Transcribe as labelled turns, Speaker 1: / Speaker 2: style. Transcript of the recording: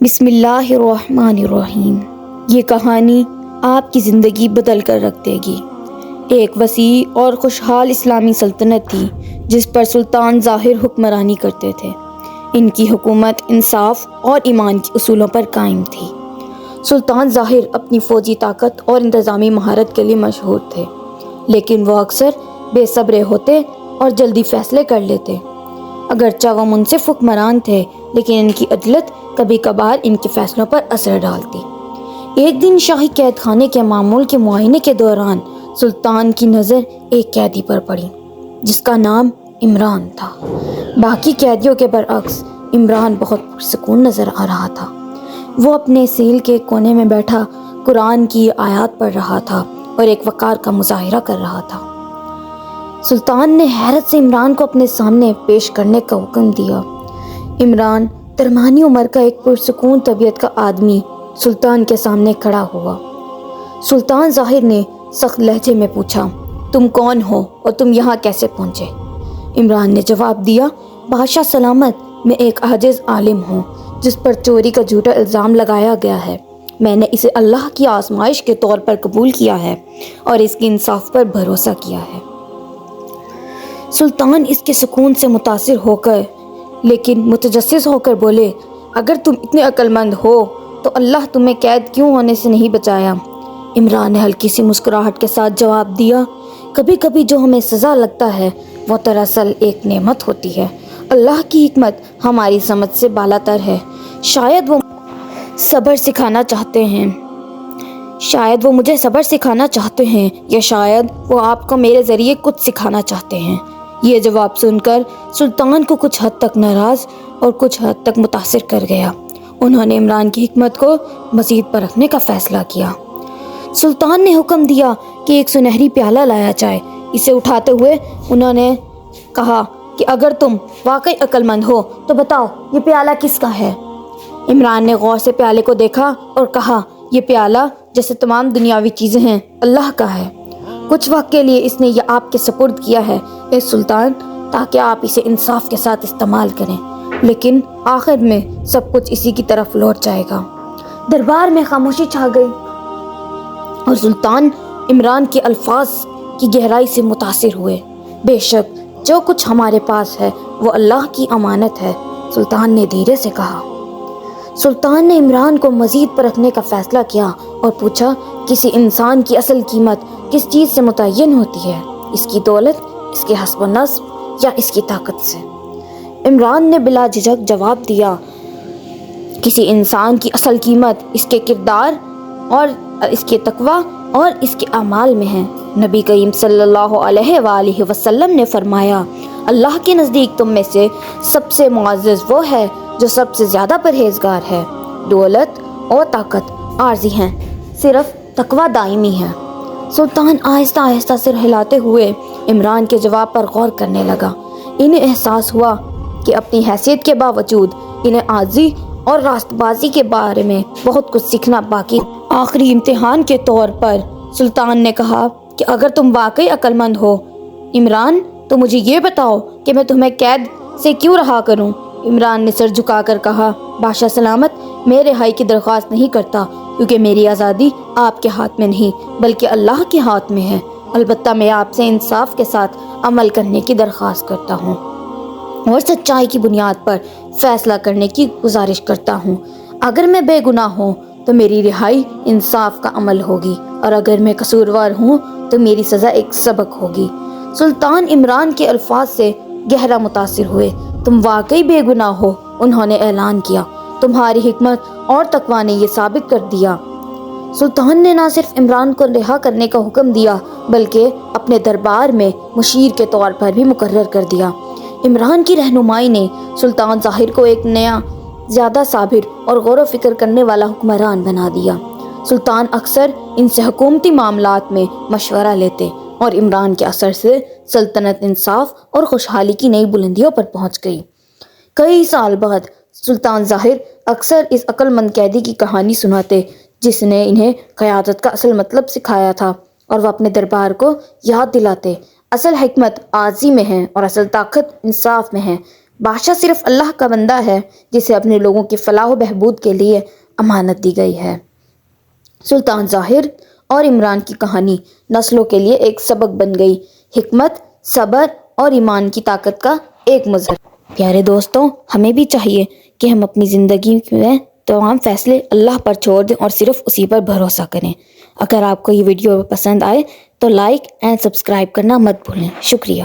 Speaker 1: بسم اللہ الرحمن الرحیم۔ یہ کہانی آپ کی زندگی بدل کر رکھ دے گی۔ ایک وسیع اور خوشحال اسلامی سلطنت تھی جس پر سلطان ظاہر حکمرانی کرتے تھے۔ ان کی حکومت انصاف اور ایمان کے اصولوں پر قائم تھی۔ سلطان ظاہر اپنی فوجی طاقت اور انتظامی مہارت کے لیے مشہور تھے، لیکن وہ اکثر بے صبر ہوتے اور جلدی فیصلے کر لیتے۔ اگرچہ وہ منصف حکمران تھے، لیکن ان کی عدالت کبھی کبھار ان کے فیصلوں پر اثر ڈالتی۔ ایک دن شاہی قید خانے کے معمول کے معائنے کے دوران سلطان کی نظر ایک قیدی پر پڑی جس کا نام عمران تھا۔ باقی قیدیوں کے برعکس عمران بہت پرسکون نظر آ رہا تھا۔ وہ اپنے سیل کے کونے میں بیٹھا قرآن کی آیات پڑھ رہا تھا اور ایک وقار کا مظاہرہ کر رہا تھا۔ سلطان نے حیرت سے عمران کو اپنے سامنے پیش کرنے کا حکم دیا۔ عمران درمیانی عمر کا ایک پرسکون طبیعت کا آدمی سلطان کے سامنے کھڑا ہوا۔ سلطان ظاہر نے سخت لہجے میں پوچھا، تم کون ہو اور تم یہاں کیسے پہنچے؟ عمران نے جواب دیا، بادشاہ سلامت، میں ایک عاجز عالم ہوں جس پر چوری کا جھوٹا الزام لگایا گیا ہے۔ میں نے اسے اللہ کی آزمائش کے طور پر قبول کیا ہے اور اس کی انصاف پر بھروسہ کیا ہے۔ سلطان اس کے سکون سے متاثر ہو کر لیکن متجسس ہو کر بولے، اگر تم اتنے عقل مند ہو تو اللہ تمہیں قید کیوں ہونے سے نہیں بچایا؟ عمران نے ہلکی سی مسکراہٹ کے ساتھ جواب دیا، کبھی کبھی جو ہمیں سزا لگتا ہے وہ دراصل ایک نعمت ہوتی ہے۔ اللہ کی حکمت ہماری سمجھ سے بالاتر ہے۔ شاید وہ صبر سکھانا چاہتے ہیں، شاید وہ مجھے صبر سکھانا چاہتے ہیں، یا شاید وہ آپ کو میرے ذریعے کچھ سکھانا چاہتے ہیں۔ یہ جواب سن کر سلطان کو کچھ حد تک ناراض اور کچھ حد تک متاثر کر گیا۔ انہوں نے عمران کی حکمت کو مزید پرکھنے کا فیصلہ کیا۔ سلطان نے حکم دیا کہ ایک سنہری پیالہ لایا جائے۔ اسے اٹھاتے ہوئے انہوں نے کہا کہ اگر تم واقعی عقل مند ہو تو بتاؤ یہ پیالہ کس کا ہے؟ عمران نے غور سے پیالے کو دیکھا اور کہا، یہ پیالہ جیسے تمام دنیاوی چیزیں ہیں اللہ کا ہے۔ کچھ وقت کے لیے اس نے یہ آپ کے سپرد کیا ہے اے سلطان، تاکہ آپ اسے انصاف کے ساتھ استعمال کریں، لیکن آخر میں سب کچھ اسی کی طرف لوٹ جائے گا۔ دربار میں خاموشی چھا گئی اور سلطان عمران کے الفاظ کی گہرائی سے متاثر ہوئے۔ بے شک جو کچھ ہمارے پاس ہے وہ اللہ کی امانت ہے، سلطان نے دھیرے سے کہا۔ سلطان نے عمران کو مزید پرکھنے کا فیصلہ کیا اور پوچھا، کسی انسان کی اصل قیمت کس چیز سے متعین ہوتی ہے؟ اس کی دولت، اس کے حسب و نصب یا اس کی طاقت سے؟ عمران نے بلا جھجک جواب دیا، کسی انسان کی اصل قیمت اس کے کردار اور اس کے تقوی اور اس کے اعمال میں ہے۔ نبی کریم صلی اللہ علیہ وآلہ وسلم نے فرمایا، اللہ کے نزدیک تم میں سے سب سے معزز وہ ہے جو سب سے زیادہ پرہیزگار ہے۔ دولت اور طاقت عارضی ہیں، صرف تقوی دائمی ہے۔ سلطان آہستہ آہستہ سر ہلاتے ہوئے عمران کے جواب پر غور کرنے لگا۔ انہیں احساس ہوا کہ اپنی حیثیت کے باوجود انہیں عاجزی اور راست بازی کے بارے میں بہت کچھ سیکھنا باقی۔ آخری امتحان کے طور پر سلطان نے کہا کہ اگر تم واقعی عقل مند ہو عمران تو مجھے یہ بتاؤ کہ میں تمہیں قید سے کیوں رہا کروں؟ عمران نے سر جھکا کر کہا، بادشاہ سلامت، میں رہائی کی درخواست نہیں کرتا کیونکہ میری آزادی آپ کے ہاتھ میں نہیں بلکہ اللہ کے ہاتھ میں ہے۔ البتہ میں آپ سے انصاف کے ساتھ عمل کرنے کی درخواست کرتا ہوں اور سچائی کی بنیاد پر فیصلہ کرنے کی گزارش کرتا ہوں۔ اگر میں بے گناہ ہوں تو میری رہائی انصاف کا عمل ہوگی، اور اگر میں قصوروار ہوں تو میری سزا ایک سبق ہوگی۔ سلطان عمران کے الفاظ سے گہرا متاثر ہوئے۔ تم واقعی بے گناہ ہو، انہوں نے اعلان کیا، تمہاری حکمت اور تقوی نے یہ ثابت کر دیا۔ سلطان نے نہ صرف عمران کو رہا کرنے کا حکم دیا بلکہ اپنے دربار میں مشیر کے طور پر بھی مقرر کر دیا۔ عمران کی رہنمائی نے سلطان ظاہر کو ایک نیا، زیادہ صابر اور غور و فکر کرنے والا حکمران بنا دیا۔ سلطان اکثر ان سے حکومتی معاملات میں مشورہ لیتے اور عمران کے اثر سے سلطنت انصاف اور خوشحالی کی نئی بلندیوں پر پہنچ گئی۔ کئی سال بعد سلطان ظاہر اکثر اس عقل مند قیدی کی کہانی سناتے جس نے انہیں قیادت کا اصل مطلب سکھایا تھا، اور وہ اپنے دربار کو یاد دلاتے، اصل حکمت عاجزی میں ہے اور اصل طاقت انصاف میں ہے۔ بادشاہ صرف اللہ کا بندہ ہے جسے اپنے لوگوں کی فلاح و بہبود کے لیے امانت دی گئی ہے۔ سلطان ظاہر اور عمران کی کہانی نسلوں کے لیے ایک سبق بن گئی، حکمت، صبر اور ایمان کی طاقت کا ایک مظہر۔ پیارے دوستوں، ہمیں بھی چاہیے کہ ہم اپنی زندگی میں تمام فیصلے اللہ پر چھوڑ دیں اور صرف اسی پر بھروسہ کریں۔ اگر آپ کو یہ ویڈیو پسند آئے تو لائک اینڈ سبسکرائب کرنا مت بھولیں۔ شکریہ۔